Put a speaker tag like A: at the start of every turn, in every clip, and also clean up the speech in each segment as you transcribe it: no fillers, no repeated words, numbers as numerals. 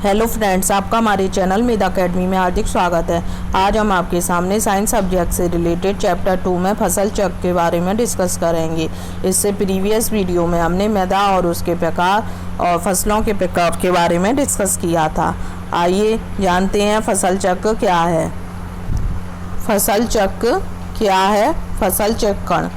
A: Hello friends, आपका हमारे channel मेधा academy में हार्दिक स्वागत है। आज हम आपके सामने साइंस सब्जेक्ट से रिलेटेड चैप्टर 2 में फसल चक्र के बारे में डिस्कस करेंगे। इससे प्रीवियस वीडियो में हमने मृदा और उसके प्रकार और फसलों के प्रकार के बारे में डिस्कस किया था। आइए जानते हैं फसल चक्र क्या है। फसल चक्र क्या है? फसल चक्रण।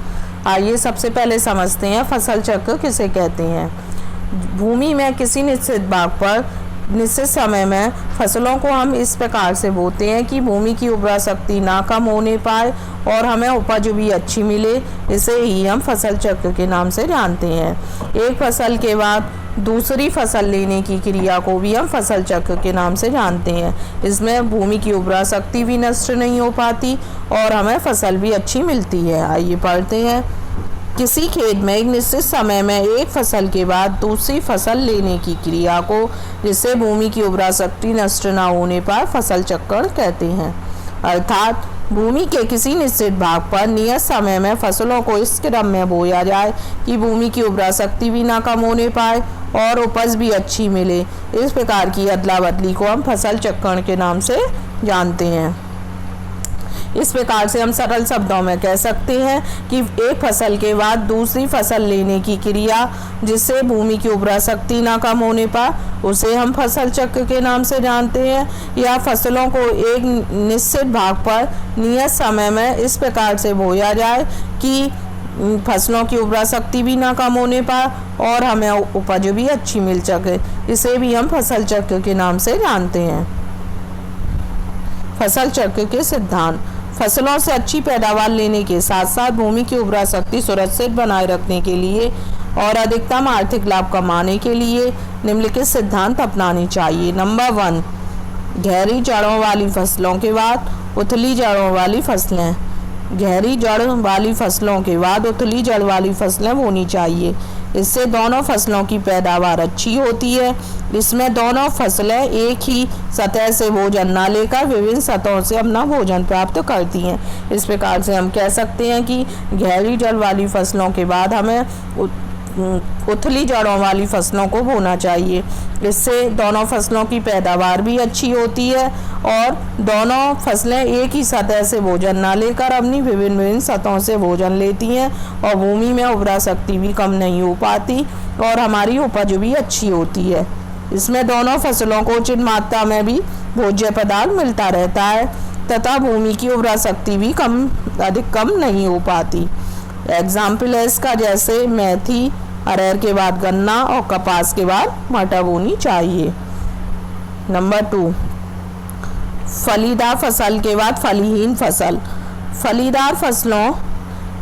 A: आइए सबसे पहले समझते हैं फसल चक्र किसे कहते हैं। भूमि में किसी निश्चित भाग पर निश्चित समय में फसलों को हम इस प्रकार से बोते हैं कि भूमि की उर्वरा शक्ति ना कम होने पाए और हमें उपज भी अच्छी मिले। इसे ही हम फसल चक्र के नाम से जानते हैं। एक फसल के बाद दूसरी फसल लेने की क्रिया को भी हम फसल चक्र के नाम से जानते हैं। इसमें भूमि की उर्वरा शक्ति भी नष्ट नहीं हो पाती और हमें फसल भी अच्छी मिलती है। आइए पढ़ते हैं। किसी खेत में एक निश्चित समय में एक फसल के बाद दूसरी फसल लेने की क्रिया को, जिससे भूमि की उर्वरा शक्ति नष्ट न होने पर फसल चक्रण कहते हैं। अर्थात भूमि के किसी निश्चित भाग पर नियत समय में फसलों को इस क्रम में बोया जाए कि भूमि की उर्वरा शक्ति भी ना कम होने पाए और उपज भी अच्छी मिले। इस प्रकार की अदला बदली को हम फसल चक्रण के नाम से जानते हैं। इस प्रकार से हम सरल शब्दों में कह सकते हैं कि एक फसल के बाद दूसरी फसल लेने की क्रिया, जिससे भूमि की उर्वरा शक्ति ना कम होने पर, उसे हम फसल चक्र के नाम से जानते हैं। या फसलों को एक निश्चित भाग पर नियत समय में इस प्रकार से बोया जाए कि फसलों की उर्वरा शक्ति भी ना कम होने पर और हमें उपज भी अच्छी मिल सके। इसे भी हम फसल चक्र के नाम से जानते हैं। फसल चक्र के सिद्धांत। फसलों से अच्छी पैदावार लेने के साथ साथ भूमि की उर्वरा शक्ति सुरक्षित बनाए रखने के लिए और अधिकतम आर्थिक लाभ कमाने के लिए निम्नलिखित सिद्धांत अपनाने चाहिए। नंबर 1, गहरी जड़ों वाली फसलों के बाद उथली जड़ों वाली फसलें। गहरी जड़ वाली फसलों के बाद उथली जड़ वाली फसलें बोनी चाहिए। इससे दोनों फसलों की पैदावार अच्छी होती है। इसमें दोनों फसलें एक ही सतह से भोजन न लेकर विभिन्न सतहों से अपना भोजन प्राप्त करती हैं। इस प्रकार से हम कह सकते हैं कि गहरी जड़ वाली फसलों के बाद हमें उथली जड़ों वाली फसलों को बोना चाहिए। इससे दोनों फसलों की पैदावार भी अच्छी होती है और दोनों फसलें एक ही सतह से भोजन ना लेकर अपनी विभिन्न सतहों से भोजन लेती हैं और भूमि में उर्वरा शक्ति भी कम नहीं हो पाती और हमारी उपज भी अच्छी होती है। इसमें दोनों फसलों को उचित मात्रा में भी भोज्य पदार्थ मिलता रहता है तथा भूमि की उर्वरा शक्ति भी अधिक कम नहीं हो पाती। एग्जाम्पल है इसका, जैसे मेथी, अरहर के बाद गन्ना और कपास के बाद मटर बोनी चाहिए। नंबर 2, फलीदार फसल के बाद फलीहीन फसल। फलीदार फसलों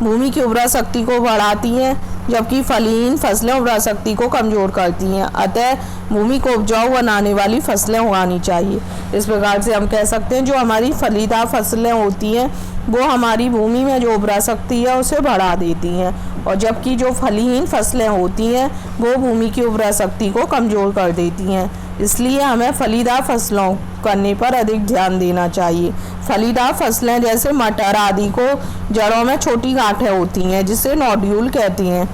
A: भूमि की उर्वरा शक्ति को बढ़ाती हैं, जबकि फलीहीन फसलें उर्वरा शक्ति को कमजोर करती हैं। अतः भूमि को उपजाऊ बनाने वाली फसलें उगानी चाहिए। इस प्रकार से हम कह सकते हैं जो हमारी फलीदार फसलें होती हैं वो हमारी भूमि में जो उर्वरा शक्ति है उसे बढ़ा देती हैं, और जबकि जो फलीहीन फसलें होती हैं वो भूमि की उर्वरा शक्ति को कमजोर कर देती हैं। इसलिए हमें फलीदार फसलों करने पर अधिक ध्यान देना चाहिए। फलीदार फसलें जैसे मटर आदि को जड़ों में छोटी गांठें होती हैं जिसे नोड्यूल कहती हैं।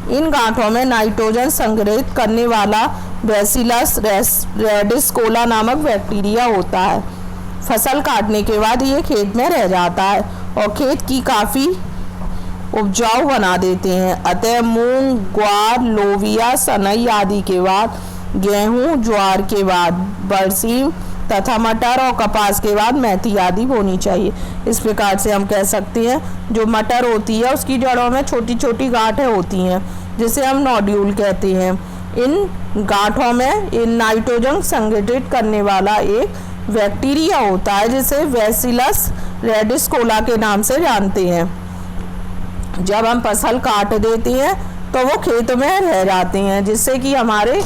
A: इन गांठों में नाइट्रोजन संग्रहित करने वाला बैसिलस रेडिस्कोला नामक बैक्टीरिया होता है। फसल काटने के बाद ये खेत में रह जाता है और खेत की काफ़ी उपजाऊ बना देते हैं। अतः मूंग, ग्वार, लोबिया, सनई आदि के बाद गेहूं, ज्वार के बाद बरसीम तथा मटर और कपास के बाद मेथी आदि बोनी चाहिए। इस प्रकार से हम कह सकते हैं जो मटर होती है उसकी जड़ों में छोटी छोटी गांठें होती हैं जिसे हम नोड्यूल कहते हैं। इन गांठों में इन नाइट्रोजन संगठित करने वाला एक बैक्टीरिया होता है जिसे बैसिलस रेडिस्कोला के नाम से जानते हैं। जब हम फसल काट देते हैं तो वो खेत में रह जाते हैं, जिससे कि हमारे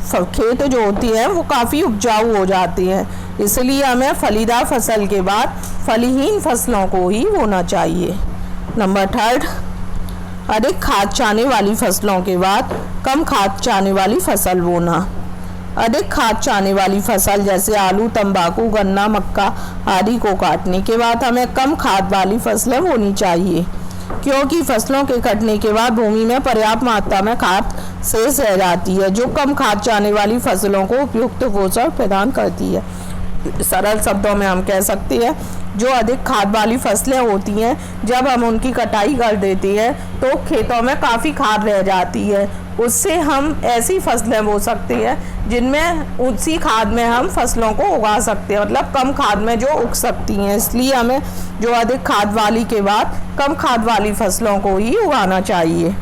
A: खेत जो होती है वो काफ़ी उपजाऊ हो जाती हैं। इसलिए हमें फलीदार फसल के बाद फलीहीन फसलों को ही बोना चाहिए। नंबर 3, अधिक खाद चाहने वाली फसलों के बाद कम खाद चाहने वाली फसल बोना। अधिक खाद चाहने वाली फसल जैसे आलू, तंबाकू, गन्ना, मक्का आदि को काटने के बाद हमें कम खाद वाली फसलें बोनी चाहिए। क्योंकि फसलों के कटने के बाद भूमि में पर्याप्त मात्रा में खाद शेष रह जाती है, जो कम खाद चाहने वाली फसलों को उपयुक्त पोषण प्रदान करती है। सरल शब्दों में हम कह सकते हैं, जो अधिक खाद वाली फसलें होती हैं, जब हम उनकी कटाई कर देते हैं तो खेतों में काफ़ी खाद रह जाती है। उससे हम ऐसी फसलें बो सकते हैं जिनमें उसी खाद में हम फसलों को उगा सकते हैं, मतलब कम खाद में जो उग सकती हैं। इसलिए हमें जो अधिक खाद वाली के बाद कम खाद वाली फसलों को ही उगाना चाहिए।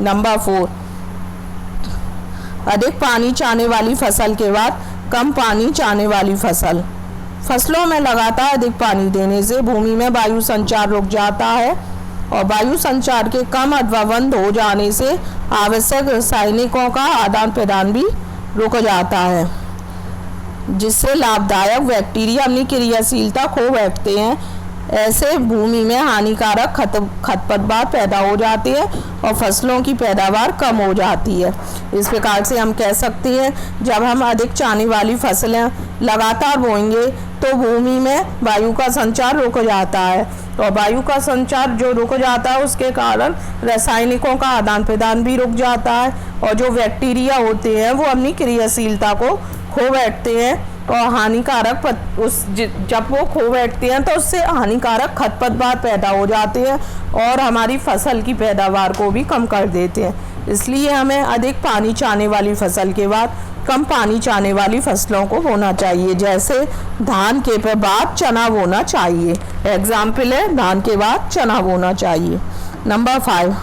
A: नंबर 4, अधिक पानी चाहने वाली फसल के बाद कम पानी चाहने वाली फसल। फसलों में लगातार अधिक पानी देने से भूमि में वायु संचार रुक जाता है और वायु संचार के कम अथवा बंद हो जाने से आवश्यक रासायनिकों का आदान प्रदान भी रुक जाता है, जिससे लाभदायक बैक्टीरिया अपनी क्रियाशीलता खो बैठते हैं। ऐसे भूमि में हानिकारक खरपतवार पैदा हो जाते हैं और फसलों की पैदावार कम हो जाती है। इस प्रकार से हम कह सकते हैं, जब हम अधिक चाहने वाली फसलें लगातार बोएंगे तो भूमि में वायु का संचार रुक जाता है और वायु का संचार जो रुक जाता है उसके कारण रासायनिकों का आदान प्रदान भी रुक जाता है और जो बैक्टीरिया होते हैं वो अपनी क्रियाशीलता को खो बैठते हैं और हानिकारक जब वो खो बैठते हैं तो उससे हानिकारक खरपतवार पैदा हो जाते हैं और हमारी फसल की पैदावार को भी कम कर देते हैं। इसलिए हमें अधिक पानी चाहने वाली फसल के बाद कम पानी चाहने वाली फसलों को बोना चाहिए। जैसे धान के बाद चना बोना चाहिए। एग्जाम्पल है, धान के बाद चना बोना चाहिए। नंबर 5,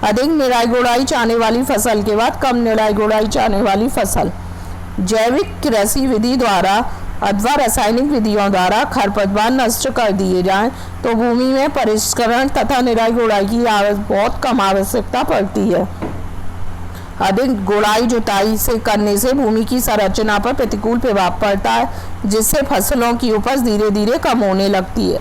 A: अधिक निराई गुड़ाई चाहने वाली फसल के बाद कम निराई गुड़ाई चाहने वाली फसल। जैविक कृषि विधि द्वारा अथवा रासायनिक विधियों द्वारा खरपतवार नष्ट कर दिए जाएं तो भूमि में परिष्करण तथा निराई गुड़ाई की बहुत कम आवश्यकता पड़ती है। अधिक गुड़ाई जुताई से करने से भूमि की संरचना पर प्रतिकूल प्रभाव पड़ता है, जिससे फसलों की उपज धीरे धीरे कम होने लगती है।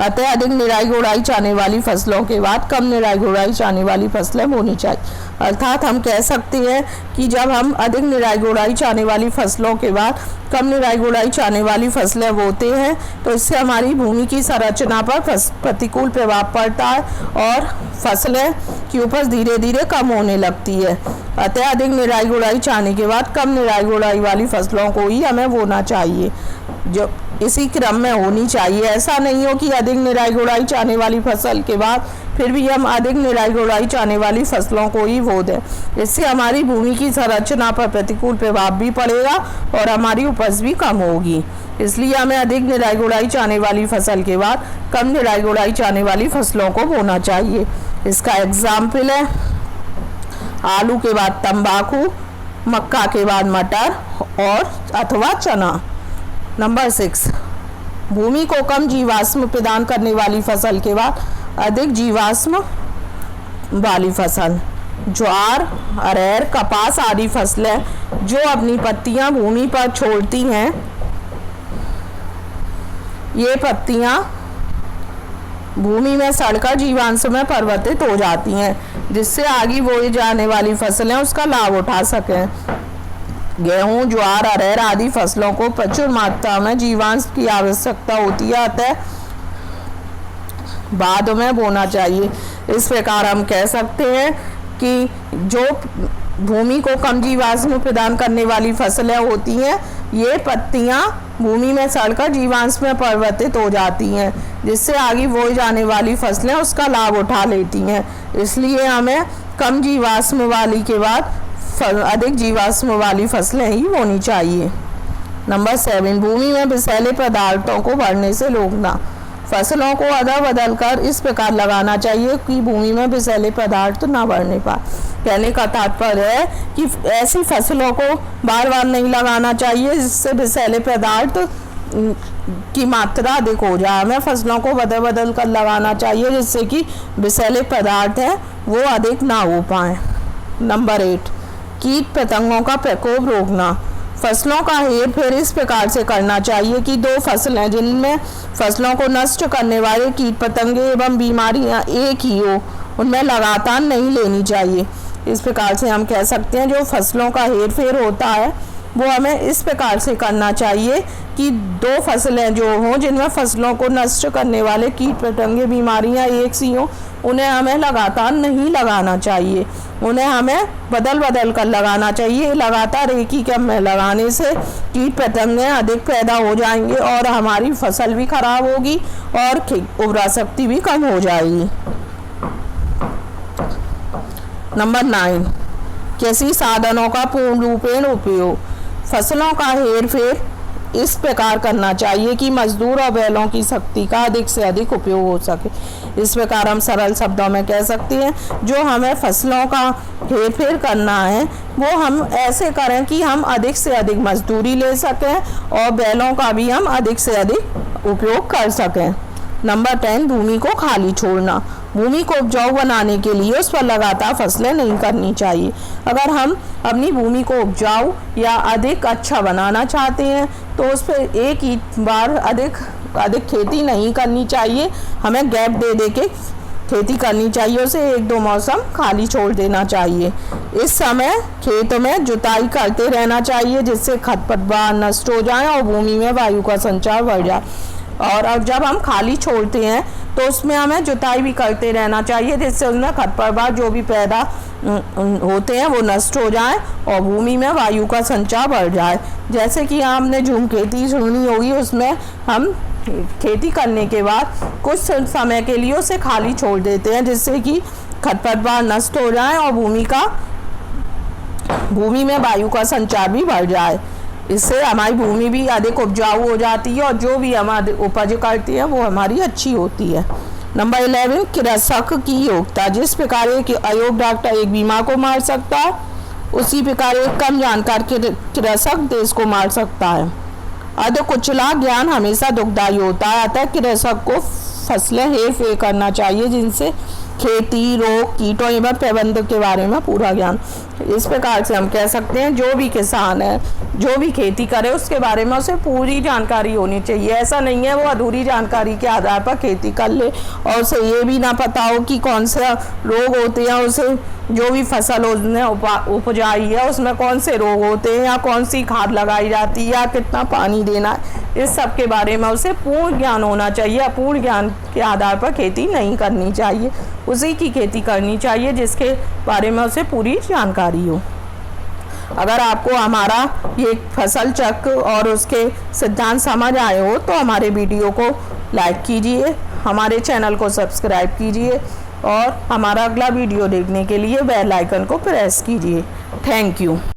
A: अतः अधिक निराई गुड़ाई चाहने वाली फसलों के बाद कम निराई गुड़ाई चाहने वाली फसलें बोनी चाहिए। अर्थात हम कह सकते हैं कि जब हम अधिक निराई गुड़ाई चाहने वाली फसलों के बाद कम निराई गुड़ाई चाहने वाली फसलें बोते हैं तो इससे हमारी भूमि की संरचना पर प्रतिकूल प्रभाव पड़ता है और फसलें की उपज धीरे धीरे कम होने लगती है। अतः अधिक निराई गुड़ाई चाहने के बाद कम निराई गुड़ाई वाली फसलों को ही हमें बोना चाहिए, जो इसी क्रम में होनी चाहिए। ऐसा नहीं हो कि अधिक निराई गुड़ाई चाहने वाली फसल के बाद फिर भी हम अधिक निराई गुड़ाई चाहने वाली फसलों को ही बो दें। इससे हमारी भूमि की संरचना पर प्रतिकूल प्रभाव भी पड़ेगा और हमारी उपज भी कम होगी। इसलिए हमें अधिक निराई गुड़ाई चाहने वाली फसल के बाद कम निराई गुड़ाई चाहने वाली फसलों को बोना चाहिए। इसका एग्जाम्पल है, आलू के बाद तंबाकू, मक्का के बाद मटर और अथवा चना। नंबर 6, भूमि को कम जीवाश्म प्रदान करने वाली फसल के बाद अधिक जीवाश्म वाली फसल। ज्वार, अरहर, कपास आदि फसलें जो अपनी पत्तियां भूमि पर छोड़ती हैं, ये पत्तियां भूमि में सड़कर जीवांश में परिवर्तित हो जाती हैं, जिससे आगे बोई जाने वाली फसलें उसका लाभ उठा सकें। गेहूं, ज्वार, अरहर आदि फसलों को प्रचुर मात्रा में जीवांश की आवश्यकता होती है, अतः बाद में बोना चाहिए। इस प्रकार हम कह सकते हैं कि जो भूमि को कम जीवाश्म प्रदान करने वाली फसलें होती हैं, ये पत्तियां भूमि में सड़कर जीवांश में परिवर्तित हो जाती हैं, जिससे आगे बोई जाने वाली फसलें उसका लाभ उठा लेती हैं। इसलिए हमें कम जीवाश्म वाली के बाद अधिक जीवाश्म वाली फसलें ही बोनी चाहिए। नंबर 7, भूमि में विषैले पदार्थों को बढ़ने से रोकना। फसलों को अदल बदल कर इस प्रकार लगाना चाहिए कि भूमि में विषैले पदार्थ ना बढ़ने पाए। कहने का तात्पर्य है कि ऐसी फसलों को बार बार नहीं लगाना चाहिए जिससे विषैले पदार्थ की मात्रा अधिक हो जाए। हमें फसलों को बदल बदल कर लगाना चाहिए जिससे कि विषैले पदार्थ है वो अधिक ना हो पाए। नंबर 8, कीट पतंगों का प्रकोप रोकना। फसलों का हेर फेर इस प्रकार से करना चाहिए कि दो फसलें जिनमें फसलों को नष्ट करने वाले कीट पतंगे एवं बीमारियां एक ही हो, उनमें लगातार नहीं लेनी चाहिए। इस प्रकार से हम कह सकते हैं जो फसलों का हेर फेर होता है वो हमें इस प्रकार से करना चाहिए कि 2 फसलें जो हों जिनमें फसलों को नष्ट करने वाले कीट पतंगे बीमारियां एक सी हों, उन्हें हमें लगातार नहीं लगाना चाहिए। उन्हें हमें बदल बदल कर लगाना चाहिए। लगातार एक ही क्रम में लगाने से कीट पतंगे अधिक पैदा हो जाएंगे और हमारी फसल भी खराब होगी और उर्वरा शक्ति भी कम हो जाएगी। नंबर 9, कृषि साधनों का पूर्ण रूपेण उपयोग। फसलों का हेर फेर इस प्रकार करना चाहिए कि मजदूर और बैलों की शक्ति का अधिक से अधिक उपयोग हो सके। इस प्रकार हम सरल शब्दों में कह सकते हैं, जो हमें फसलों का हेर फेर करना है वो हम ऐसे करें कि हम अधिक से अधिक मजदूरी ले सकें और बैलों का भी हम अधिक से अधिक उपयोग कर सकें। नंबर 10, भूमि को खाली छोड़ना। भूमि को उपजाऊ बनाने के लिए उस पर लगातार फसलें नहीं करनी चाहिए। अगर हम अपनी भूमि को उपजाऊ या अधिक अच्छा बनाना चाहते हैं तो उस पर एक ही बार अधिक खेती नहीं करनी चाहिए। हमें गैप दे दे के खेती करनी चाहिए, उसे 1-2 मौसम खाली छोड़ देना चाहिए। इस समय खेत में जुताई करते रहना चाहिए जिससे खरपतवार नष्ट हो जाए और भूमि में वायु का संचार बढ़ जाए। और अब जब हम खाली छोड़ते हैं तो उसमें हमें जुताई भी करते रहना चाहिए जिससे उसमें खरपतवार जो भी पैदा होते हैं वो नष्ट हो जाए और भूमि में वायु का संचार बढ़ जाए। जैसे कि आपने झूम खेती सुनी होगी, उसमें हम खेती करने के बाद कुछ समय के लिए उसे खाली छोड़ देते हैं जिससे कि खरपतवार नष्ट हो जाए और भूमि में वायु का संचार भी बढ़ जाए। इससे हमारी भूमि भी अधिक उपजाऊ हो जाती है और जो भी हमारी उपज करती है वो हमारी अच्छी होती है। नंबर 11, कृषक की योग्यता। जिस प्रकार एक अयोग्य डॉक्टर एक बीमार को मार सकता है, उसी प्रकार एक कम जानकार कृषक देश को मार सकता है। अधिक कुचला ज्ञान हमेशा दुखदायी होता है, अतः कृषक को फसलें हेर फेर करना चाहिए जिनसे खेती, रोग, कीटों एवं प्रबंधन के बारे में पूरा ज्ञान। इस प्रकार से हम कह सकते हैं जो भी किसान है, जो भी खेती करे उसके बारे में उसे पूरी जानकारी होनी चाहिए। ऐसा नहीं है वो अधूरी जानकारी के आधार पर खेती कर ले और उसे ये भी ना पता हो कि कौन से रोग होते हैं, उसे जो भी फसल उसने उपजाई है उसमें कौन से रोग होते हैं या कौन सी खाद लगाई जाती है या कितना पानी देना है, इस सब के बारे में उसे पूर्ण ज्ञान होना चाहिए। अपूर्ण ज्ञान के आधार पर खेती नहीं करनी चाहिए, उसी की खेती करनी चाहिए जिसके बारे में उसे पूरी जानकारी हो। अगर आपको हमारा ये फसल चक्र और उसके सिद्धांत समझ आए हो तो हमारे वीडियो को लाइक कीजिए, हमारे चैनल को सब्सक्राइब कीजिए और हमारा अगला वीडियो देखने के लिए बेल आइकन को प्रेस कीजिए। Thank you.